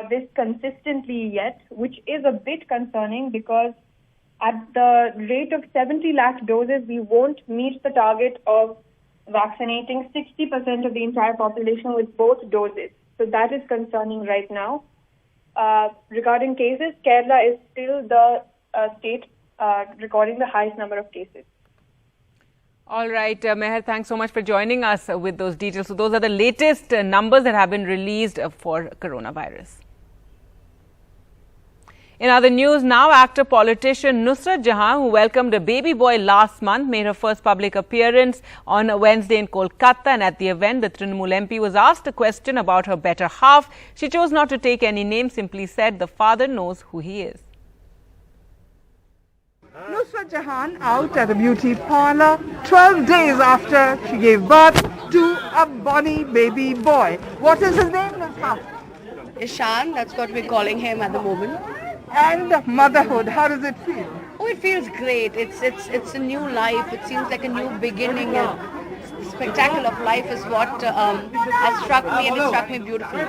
this consistently yet, which is a bit concerning because at the rate of 70 lakh doses, we won't meet the target of vaccinating 60% of the entire population with both doses. So that is concerning right now. Regarding cases, Kerala is still the state recording the highest number of cases. All right, Meher, thanks so much for joining us with those details. So those are the latest numbers that have been released for coronavirus. In other news now, actor-politician Nusrat Jahan, who welcomed a baby boy last month, made her first public appearance on Wednesday in Kolkata. And at the event, the Trinamool MP was asked a question about her better half. She chose not to take any name, simply said the father knows who he is. Nusrat Jahan out at a beauty parlour 12 days after she gave birth to a bonny baby boy. What is his name, Nusrat? Ishan, that's what we're calling him at the moment. And motherhood, how does it feel? Oh, it feels great. It's a new life. It seems like a new beginning. The spectacle of life is what has struck me, and it struck me beautifully.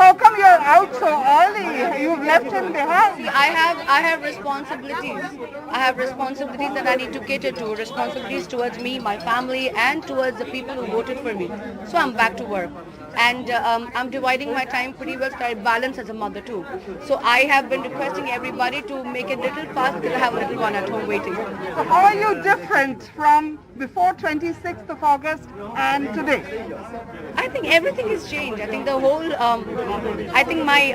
How come you're out so early? You've left him behind. See, I have responsibilities. I have responsibilities that I need to cater to. Responsibilities towards me, my family, and towards the people who voted for me. So I'm back to work. And I'm dividing my time pretty well, so I balance as a mother too. So I have been requesting everybody to make it a little fast because I have a little one at home waiting. So how are you different from before 26th of August and today? I think everything has changed. I think the whole, I think my,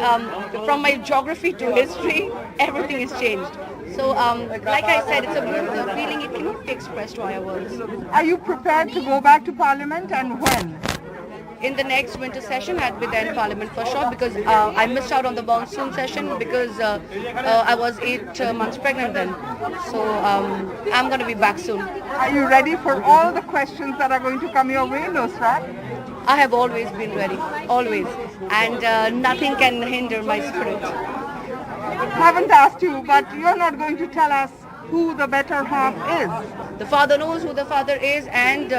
from my geography to history, everything has changed. So, like I said, it's a beautiful feeling. It cannot be expressed via words. Are you prepared to go back to Parliament, and when? In the next winter session, I'd be there in Parliament for sure, because I missed out on the monsoon session because I was 8 months pregnant then. So I'm going to be back soon. Are you ready for all the questions that are going to come your way, Nusrat? I have always been ready, always. And nothing can hinder my spirit. Haven't asked you, but you're not going to tell us who the better half is. The father knows who the father is, and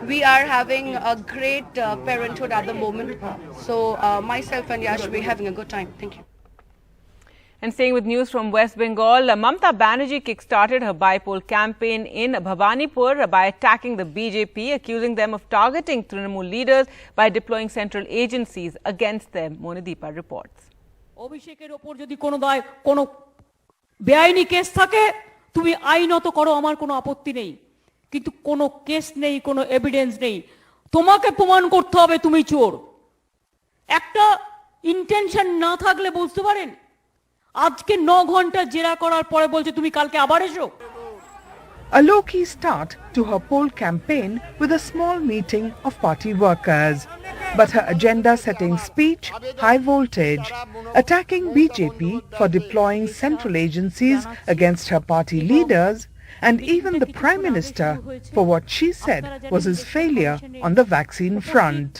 we are having a great parenthood at the moment. So myself and Yash will be having a good time. Thank you. And staying with news from West Bengal, Mamata Banerjee kick-started her bi-poll campaign in Bhawanipur by attacking the BJP, accusing them of targeting Trinamool leaders by deploying central agencies against them. Monideepa reports. অভিষেকের ওপর যদি কোনো বেআইনি case থাকে তুমি আইনত করো, আমার কোনো আপত্তি নেই, কিন্তু কোনো কেস নেই, কোনো এভিডেন্স নেই, তোমাকে প্রমাণ করতে হবে তুমি চোর। একটা ইন্টেনশন না থাকলে বুঝতে পারেন, আজকে 9 ঘন্টা জেরা করার পরে বলছে তুমি কালকে আবার এসো। A low-key start to her poll campaign with a small meeting of party workers. But her agenda-setting speech, high voltage, attacking BJP for deploying central agencies against her party leaders, and even the Prime Minister for what she said was his failure on the vaccine front.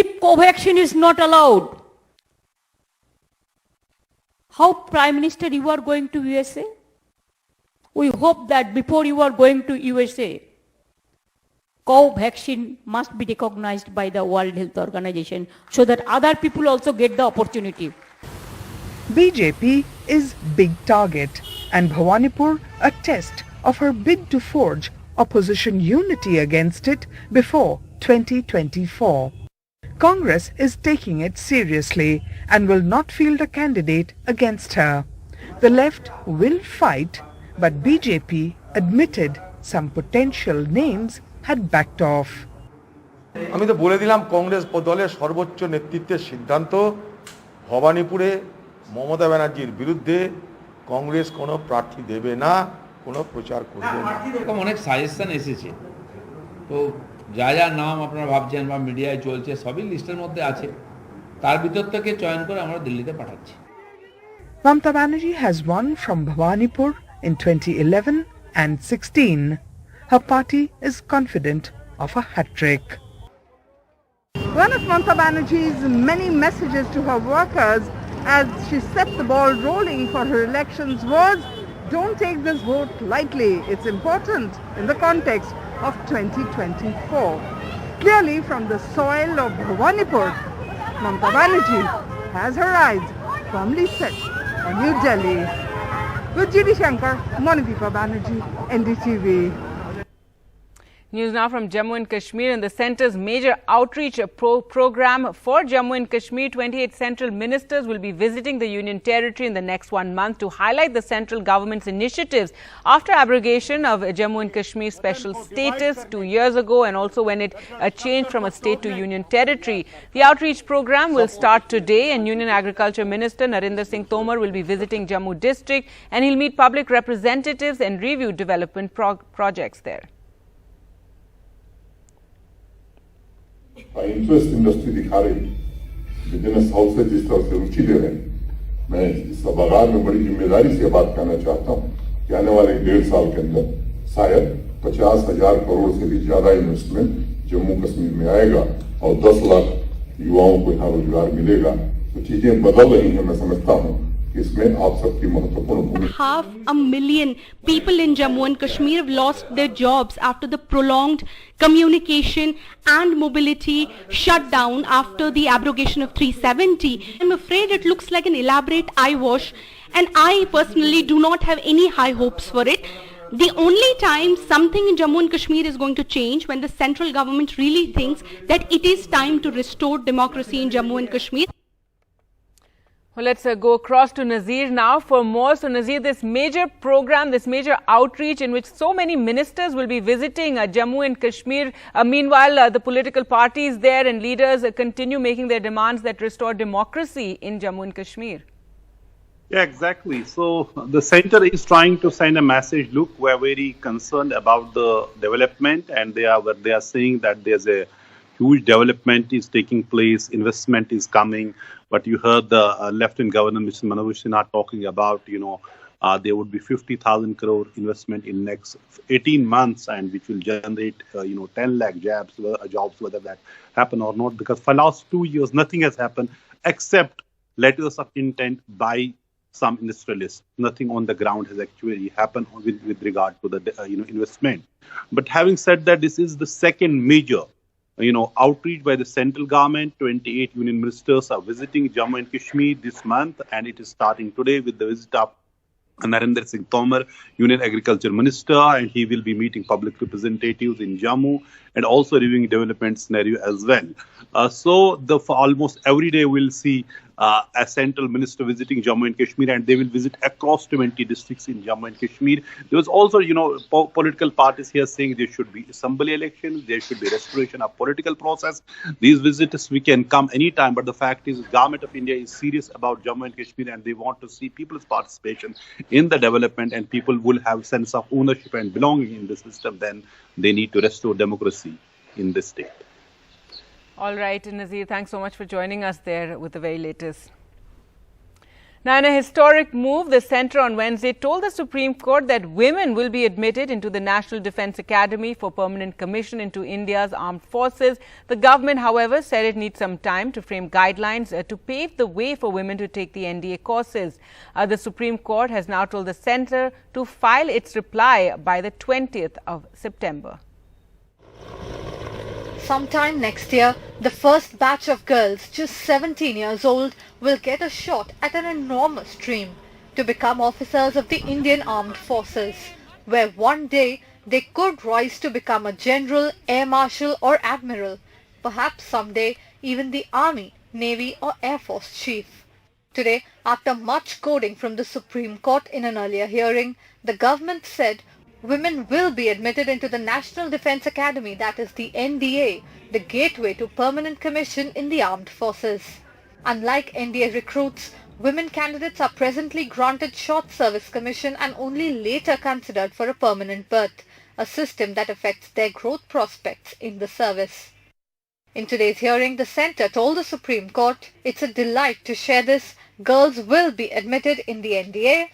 If co-vaccine is not allowed, how Prime Minister you are going to USA? We hope that before you are going to USA, co-vaccine must be recognized by the World Health Organization so that other people also get the opportunity. BJP is big target, and Bhawanipur a test of her bid to forge opposition unity against it before 2024. Congress is taking it seriously and will not field a candidate against her. The left will fight, but BJP admitted some potential names had backed off. আমি তো বলে দিলাম কংগ্রেস দলের সর্বোচ্চ নেতৃত্বের সিদ্ধান্ত ভবানীপুরে মমতা ব্যানার্জির বিরুদ্ধে কংগ্রেস কোনো প্রার্থী দেবে না, কোনো প্রচার করবে না। এরকম অনেক সাজেশন এসেছে, তো যা যা নাম আপনারা ভাবছেন বা মিডিয়ায় চলছে সবই লিস্টের মধ্যে আছে, তার ভিতর থেকে চয়ন করে আমরা দিল্লিতে পাঠাচ্ছি। Mamata Banerjee has won from Bhawanipur in 2011 and 16. Her party is confident of a hat-trick. One of Mamata Banerjee's many messages to her workers as she set the ball rolling for her elections was, don't take this vote lightly. It's important in the context of 2024. Clearly from the soil of Bhawanipur, Mamata Banerjee has her eyes firmly set on New Delhi. With G.D. Shankar, Monideepa Banerjee, NDTV. News now from Jammu and Kashmir. In the centre's major outreach program for Jammu and Kashmir, 28 central ministers will be visiting the Union Territory in the next 1 month to highlight the central government's initiatives after abrogation of Jammu and Kashmir special status 2 years ago, and also when it changed from a state to Union Territory. The outreach program will start today, and Union Agriculture Minister Narendra Tomar will be visiting Jammu district, and he'll meet public representatives and review development projects there. Interest industry दिखा रही, business house से जिस तरह से रुचि ले रहे हैं, मैं इस सभागार में बड़ी जिम्मेदारी से बात करना चाहता हूं कि आने वाले 1.5 साल के अंदर शायद 50,000 करोड़ से भी ज्यादा इन्वेस्टमेंट जम्मू कश्मीर में आएगा और 10 लाख युवाओं को यहाँ रोजगार मिलेगा। तो चीजें बदल रही हैं, मैं समझता हूँ इसमें आप सबकी महत्वपूर्ण भूमिका। 500,000 people in Jammu and Kashmir have lost their jobs after the prolonged communication and mobility shutdown after the abrogation of 370. I'm afraid it looks like an elaborate eyewash, and I personally do not have any high hopes for it. The only time something in Jammu and Kashmir is going to change when the central government really thinks that it is time to restore democracy in Jammu and Kashmir. Well, let's go across to Nazir now for more. So, Nazir, this major program, this major outreach in which so many ministers will be visiting Jammu and Kashmir. Meanwhile, the political parties there and leaders continue making their demands that restore democracy in Jammu and Kashmir. Yeah, exactly. So, the center is trying to send a message. Look, we're very concerned about the development, and they are saying that there's a huge development is taking place, investment is coming. But you heard the Lieutenant Governor, Mr. Manoj Sinha, talking about, there would be 50,000 crore investment in next 18 months, and which will generate, 10 lakh jobs, whether that happen or not. Because for last 2 years, nothing has happened except letters of intent by some industrialists. Nothing on the ground has actually happened with regard to the, investment. But having said that, this is the second major outreach by the central government. 28 union ministers are visiting Jammu and Kashmir this month, and it is starting today with the visit of Narendra Singh Tomar, Union Agriculture Minister, and he will be meeting public representatives in Jammu and also reviewing development scenario as well. So for almost every day we'll see a central minister visiting Jammu and Kashmir, and they will visit across 20 districts in Jammu and Kashmir. There was also, political parties here saying there should be assembly elections, there should be restoration of political process. These visitors, we can come anytime, but the fact is, the government of India is serious about Jammu and Kashmir, and they want to see people's participation in the development, and people will have sense of ownership and belonging in the system. Then they need to restore democracy in this state. All right, Nazir, thanks so much for joining us there with the very latest. Now, in a historic move, the centre on Wednesday told the Supreme Court that women will be admitted into the National Defence Academy for permanent commission into India's armed forces. The government, however, said it needs some time to frame guidelines to pave the way for women to take the NDA courses. The Supreme Court has now told the centre to file its reply by the 20th of September. Sometime next year, the first batch of girls just 17 years old will get a shot at an enormous dream to become officers of the Indian Armed Forces, where one day they could rise to become a general, air marshal or admiral, perhaps someday even the Army, Navy or Air Force chief. Today, after much goading from the Supreme Court in an earlier hearing, the government said women will be admitted into the National Defence Academy, that is the NDA, the gateway to permanent commission in the armed forces. Unlike NDA recruits, women candidates are presently granted short service commission and only later considered for a permanent berth, a system that affects their growth prospects in the service. In today's hearing, the centre told the Supreme Court it's a delight to share this. Girls will be admitted in the NDA.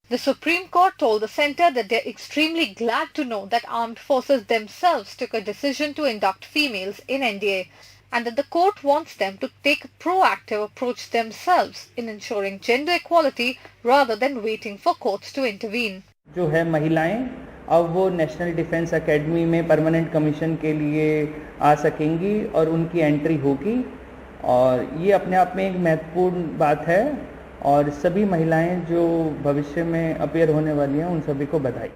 The Supreme Court told the centre that they're extremely glad to know that armed forces themselves took a decision to induct females in NDA, and that the court wants them to take a proactive approach themselves in ensuring gender equality rather than waiting for courts to intervene. जो है महिलाएं अब वो national defence academy में permanent commission के लिए आ सकेंगी और उनकी एंट्री होगी, और ये अपने आप में एक महत्वपूर्ण बात है, और सभी महिलाएं जो भविष्य में अपीयर होने वाली हैं उन सभी को बधाई।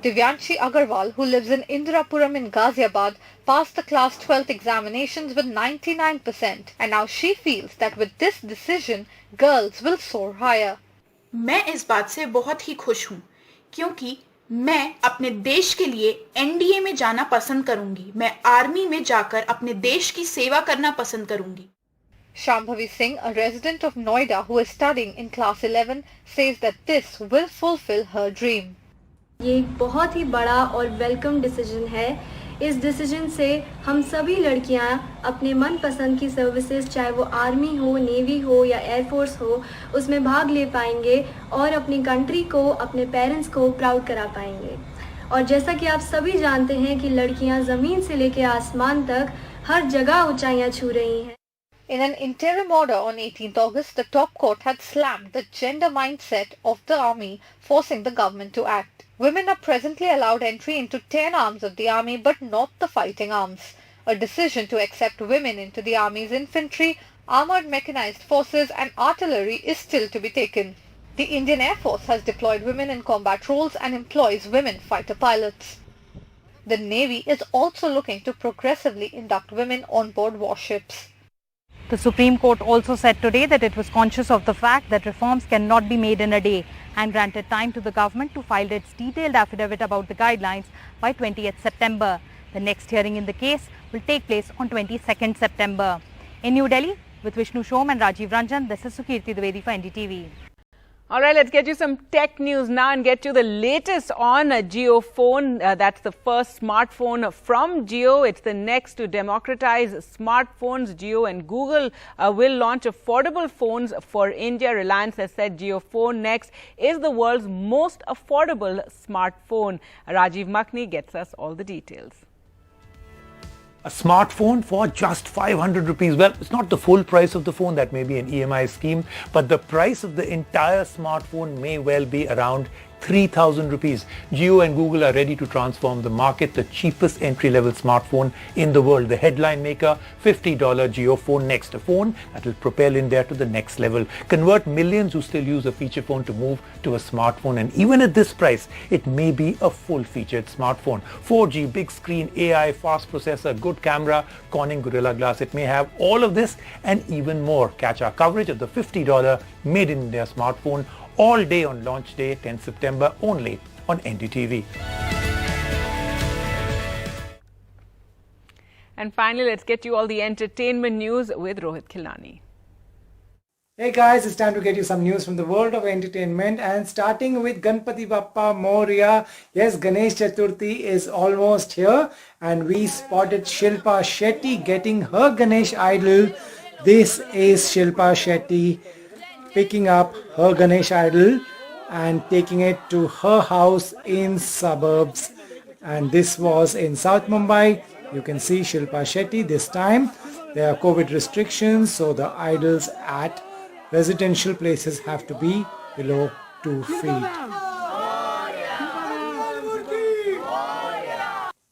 Divyanshi Agarwal, who lives in Indirapuram in Ghaziabad, passed the class 12th examinations with 99%, and now she feels that with this decision, girls will soar higher. मैं इस बात से बहुत ही खुश हूँ क्योंकि मैं अपने देश के लिए एनडीए में जाना पसंद करूंगी। मैं आर्मी में जाकर अपने देश की सेवा करना पसंद करूंगी। Shambhavi Singh, a resident of Noida who is studying in class 11, says that this will fulfill her dream. ये एक बहुत ही बड़ा और वेलकम डिसीजन है। इस डिसीजन से हम सभी लड़कियां अपने मनपसंद की सर्विसेज, चाहे वो आर्मी हो, नेवी हो या एयरफोर्स हो, उसमें भाग ले पाएंगे और अपनी कंट्री को, अपने पेरेंट्स को प्राउड करा पाएंगे। और जैसा कि आप सभी जानते हैं कि लड़कियां ज़मीन से लेकर आसमान तक हर जगह ऊंचाइयां छू रही हैं। In an interim order on 18th August, the top court had slammed the gender mindset of the army, forcing the government to act. Women are presently allowed entry into 10 arms of the army, but not the fighting arms. A decision to accept women into the army's infantry, armoured mechanized forces and artillery is still to be taken. The Indian Air Force has deployed women in combat roles and employs women fighter pilots. The Navy is also looking to progressively induct women on board warships. The Supreme Court also said today that it was conscious of the fact that reforms cannot be made in a day and granted time to the government to file its detailed affidavit about the guidelines by 20th September. The next hearing in the case will take place on 22nd September. In New Delhi, with Vishnu Shom and Rajiv Ranjan, this is Sukirti Dwivedi for NDTV. All right, let's get you some tech news now and get you the latest on Jio Phone. That's the first smartphone from Jio. It's the next to democratize smartphones. Jio and Google will launch affordable phones for India. Reliance has said Jio Phone Next is the world's most affordable smartphone. Rajiv Makhni gets us all the details. A smartphone for just 500 rupees. Well, it's not the full price of the phone, that may be an EMI scheme, but the price of the entire smartphone may well be around 3,000 rupees. Jio and Google are ready to transform the market, the cheapest entry-level smartphone in the world. The headline maker, $50 Jio Phone Next, a phone that will propel India to the next level, convert millions who still use a feature phone to move to a smartphone. And even at this price, it may be a full-featured smartphone. 4G, big screen, AI, fast processor, good camera, Corning Gorilla Glass. It may have all of this and even more. Catch our coverage of the $50 Made in India smartphone all day on launch day, 10 September, only on NDTV. And finally, let's get you all the entertainment news with Rohit Khilani. Hey guys, it's time to get you some news from the world of entertainment, and starting with Ganpati Bappa Moria. Yes, Ganesh Chaturthi is almost here and we spotted Shilpa Shetty getting her Ganesh idol. This is Shilpa Shetty picking up her Ganesh idol and taking it to her house in suburbs, and this was in South Mumbai. You can see Shilpa Shetty. This time there are COVID restrictions, so the idols at residential places have to be below 2 feet.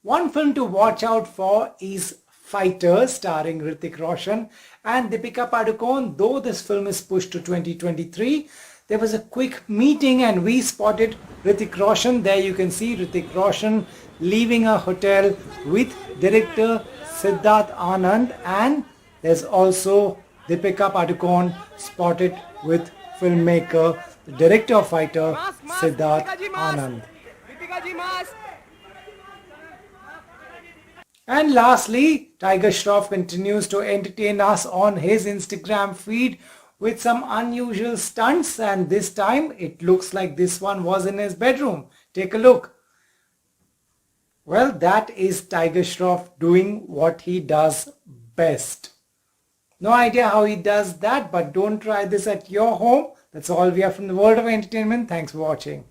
One film to watch out for is Fighter, starring Hrithik Roshan and Deepika Padukone. Though this film is pushed to 2023, there was a quick meeting and we spotted Hrithik Roshan. There you can see Hrithik Roshan leaving a hotel with director Siddharth Anand, and there's also Deepika Padukone spotted with filmmaker, the director of Fighter, Siddharth Anand. And lastly, Tiger Shroff continues to entertain us on his Instagram feed with some unusual stunts, and this time it looks like this one was in his bedroom. Take a look. Well, that is Tiger Shroff doing what he does best. No idea how he does that, but don't try this at your home. That's all we have from the world of entertainment. Thanks for watching.